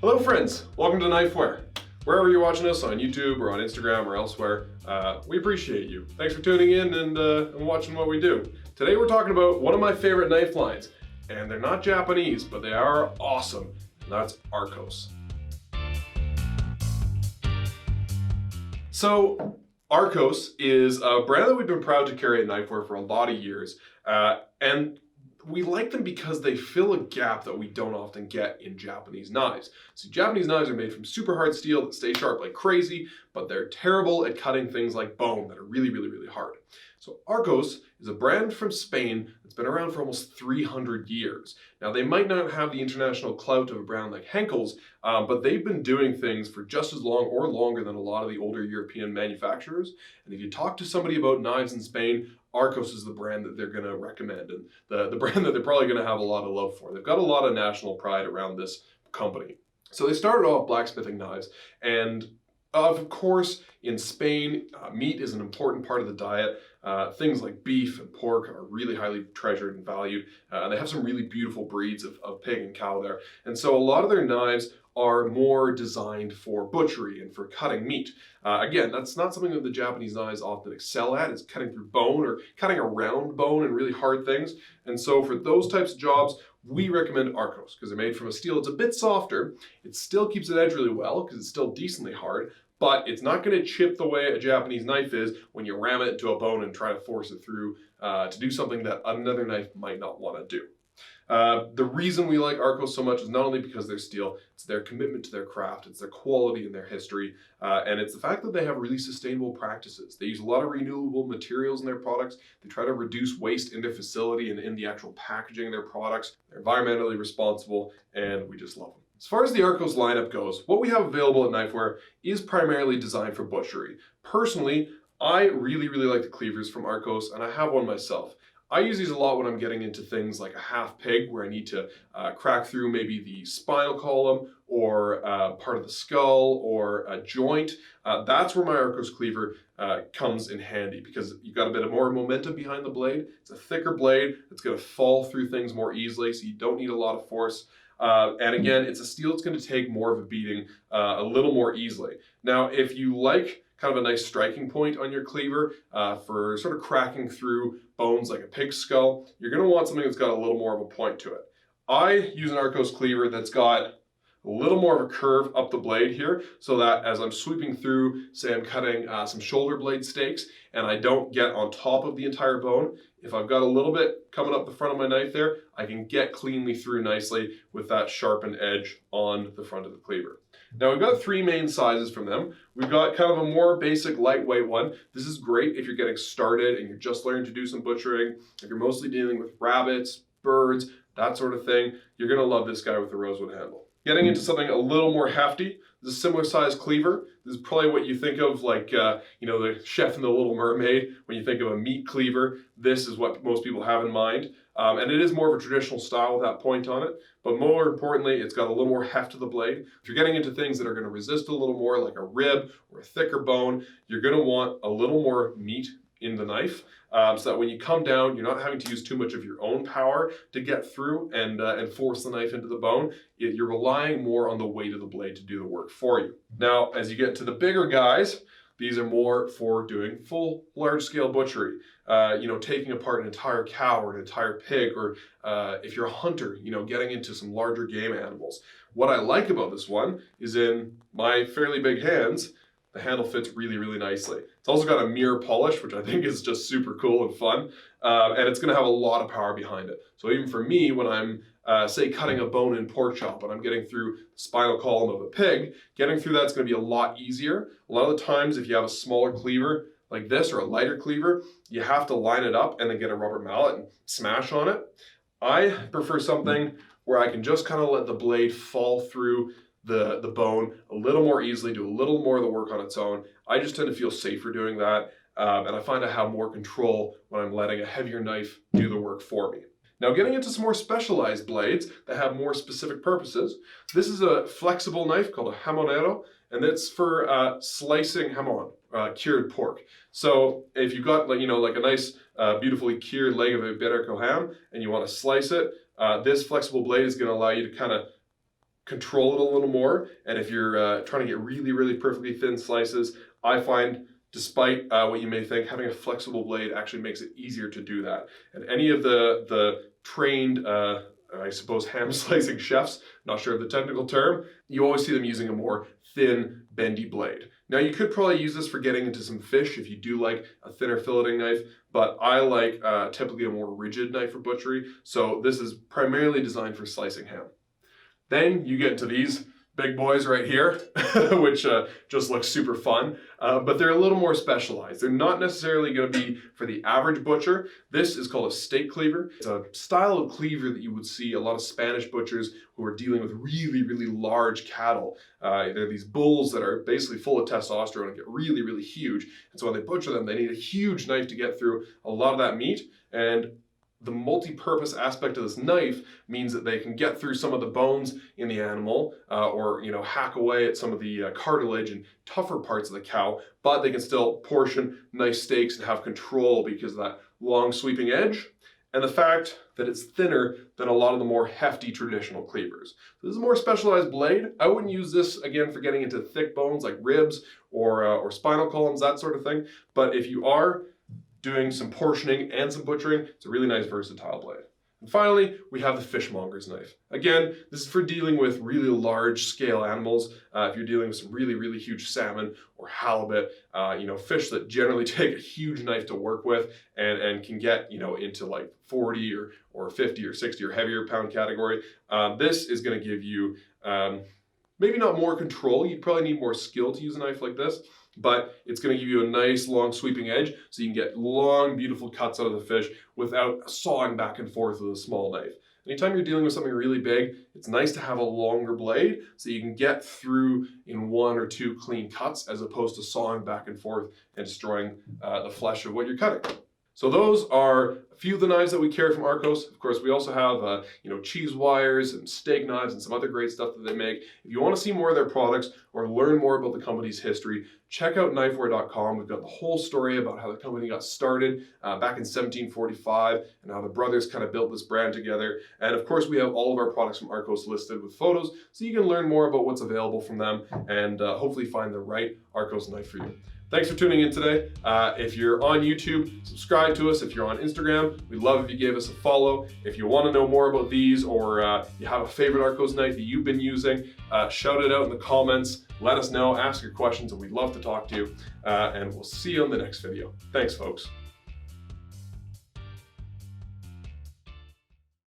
Hello friends, welcome to Knifewear. Wherever you're watching us, on YouTube or on Instagram or elsewhere, we appreciate you. Thanks for tuning in and watching what we do. Today we're talking about one of my favorite knife lines, and they're not Japanese, but they are awesome, and that's Arcos. So, Arcos is a brand that we've been proud to carry at Knifewear for a lot of years, and we like them because they fill a gap that we don't often get in Japanese knives. So Japanese knives are made from super hard steel that stay sharp like crazy, but they're terrible at cutting things like bone that are really hard. So Arcos is a brand from Spain that's been around for almost 300 years. Now they might not have the international clout of a brand like Henkel's, but they've been doing things for just as long or longer than a lot of the older European manufacturers. And if you talk to somebody about knives in Spain, Arcos is the brand that they're going to recommend, and the brand that they're probably going to have a lot of love for. They've got a lot of national pride around this company. So they started off blacksmithing knives, and of course in Spain, meat is an important part of the diet. Things like beef and pork are really highly treasured and valued. They have some really beautiful breeds of pig and cow there. And so a lot of their knives are more designed for butchery and for cutting meat. Again, that's not something that the Japanese knives often excel at, is cutting through bone or cutting around bone and really hard things. And so for those types of jobs, we recommend Arcos because they're made from a steel. It's a bit softer. It still keeps an edge really well because it's still decently hard, but it's not going to chip the way a Japanese knife is when you ram it into a bone and try to force it through to do something that another knife might not want to do. The reason we like Arcos so much is not only because they're steel, it's their commitment to their craft, it's their quality and their history, and it's the fact that they have really sustainable practices. They use a lot of renewable materials in their products. They try to reduce waste in their facility and in the actual packaging of their products. They're environmentally responsible, and we just love them. As far as the Arcos lineup goes, what we have available at Knifewear is primarily designed for butchery. Personally, I really like the cleavers from Arcos, and I have one myself. I use these a lot when I'm getting into things like a half pig where I need to crack through maybe the spinal column or part of the skull or a joint. That's where my Arcos cleaver comes in handy because you've got a bit of more momentum behind the blade. It's a thicker blade. It's going to fall through things more easily, so you don't need a lot of force. And again, it's a steel that's going to take more of a beating a little more easily. Now, if you like kind of a nice striking point on your cleaver for sort of cracking through bones like a pig's skull, you're going to want something that's got a little more of a point to it. I use an Arcos cleaver that's got a little more of a curve up the blade here so that as I'm sweeping through, say I'm cutting some shoulder blade steaks and I don't get on top of the entire bone, if I've got a little bit coming up the front of my knife there, I can get cleanly through nicely with that sharpened edge on the front of the cleaver. Now we've got three main sizes from them. We've got kind of a more basic lightweight one. This is great if you're getting started and you're just learning to do some butchering, if you're mostly dealing with rabbits, birds, that sort of thing. You're gonna love this guy with the rosewood handle. Getting into something a little more hefty, this is a similar size cleaver. This is probably what you think of like, the chef in The Little Mermaid. When you think of a meat cleaver, this is what most people have in mind. And it is more of a traditional style with that point on it. But more importantly, it's got a little more heft to the blade. If you're getting into things that are going to resist a little more, like a rib or a thicker bone, you're going to want a little more meat in the knife, so that when you come down, you're not having to use too much of your own power to get through and force the knife into the bone. You're relying more on the weight of the blade to do the work for you. Now, as you get to the bigger guys, these are more for doing full large-scale butchery. Taking apart an entire cow or an entire pig, or if you're a hunter, getting into some larger game animals. What I like about this one is in my fairly big hands, the handle fits really nicely. It's also got a mirror polish, which I think is just super cool and fun. And it's gonna have a lot of power behind it. So even for me, when I'm, say, cutting a bone in pork chop and I'm getting through the spinal column of a pig, getting through that's gonna be a lot easier. A lot of the times, if you have a smaller cleaver like this or a lighter cleaver, you have to line it up and then get a rubber mallet and smash on it. I prefer something where I can just kind of let the blade fall through the bone a little more easily, do a little more of the work on its own. I just tend to feel safer doing that, and I find I have more control when I'm letting a heavier knife do the work for me. Now getting into some more specialized blades that have more specific purposes, this is a flexible knife called a hamonero, and it's for slicing hamon, cured pork. So if you've got like a nice beautifully cured leg of a Iberico ham and you want to slice it, this flexible blade is going to allow you to kind of control it a little more. And if you're trying to get really, really perfectly thin slices, I find, despite what you may think, having a flexible blade actually makes it easier to do that. And any of the trained, I suppose, ham slicing chefs, not sure of the technical term, you always see them using a more thin, bendy blade. Now you could probably use this for getting into some fish if you do like a thinner filleting knife, but I like typically a more rigid knife for butchery, so this is primarily designed for slicing ham. Then you get into these big boys right here, which just look super fun, but they're a little more specialized. They're not necessarily going to be for the average butcher. This is called a steak cleaver. It's a style of cleaver that you would see a lot of Spanish butchers who are dealing with really, really large cattle. They're these bulls that are basically full of testosterone and get really, really huge. And so when they butcher them, they need a huge knife to get through a lot of that meat. And the multi-purpose aspect of this knife means that they can get through some of the bones in the animal, or hack away at some of the cartilage and tougher parts of the cow, but they can still portion nice steaks and have control because of that long sweeping edge and the fact that it's thinner than a lot of the more hefty traditional cleavers. So this is a more specialized blade. I wouldn't use this again for getting into thick bones like ribs or spinal columns, that sort of thing. But if you are doing some portioning and some butchering, it's a really nice versatile blade. And finally, we have the fishmonger's knife. Again, this is for dealing with really large scale animals. If you're dealing with some really, really huge salmon or halibut, fish that generally take a huge knife to work with and can get, into like 40 or 50 or 60 or heavier pound category. This is gonna give you maybe not more control. You'd probably need more skill to use a knife like this, but it's going to give you a nice long sweeping edge so you can get long, beautiful cuts out of the fish without sawing back and forth with a small knife. Anytime you're dealing with something really big, it's nice to have a longer blade so you can get through in 1 or 2 clean cuts as opposed to sawing back and forth and destroying the flesh of what you're cutting. So those are a few of the knives that we carry from Arcos. Of course, we also have cheese wires and steak knives and some other great stuff that they make. If you want to see more of their products or learn more about the company's history, check out knifewear.com. We've got the whole story about how the company got started back in 1745 and how the brothers kind of built this brand together. And of course, we have all of our products from Arcos listed with photos, so you can learn more about what's available from them and hopefully find the right Arcos knife for you. Thanks for tuning in today. If you're on YouTube, subscribe to us. If you're on Instagram, we'd love if you gave us a follow. If you want to know more about these or you have a favorite Arcos knife that you've been using, shout it out in the comments. Let us know, ask your questions, and we'd love to talk to you. And we'll see you on the next video. Thanks, folks.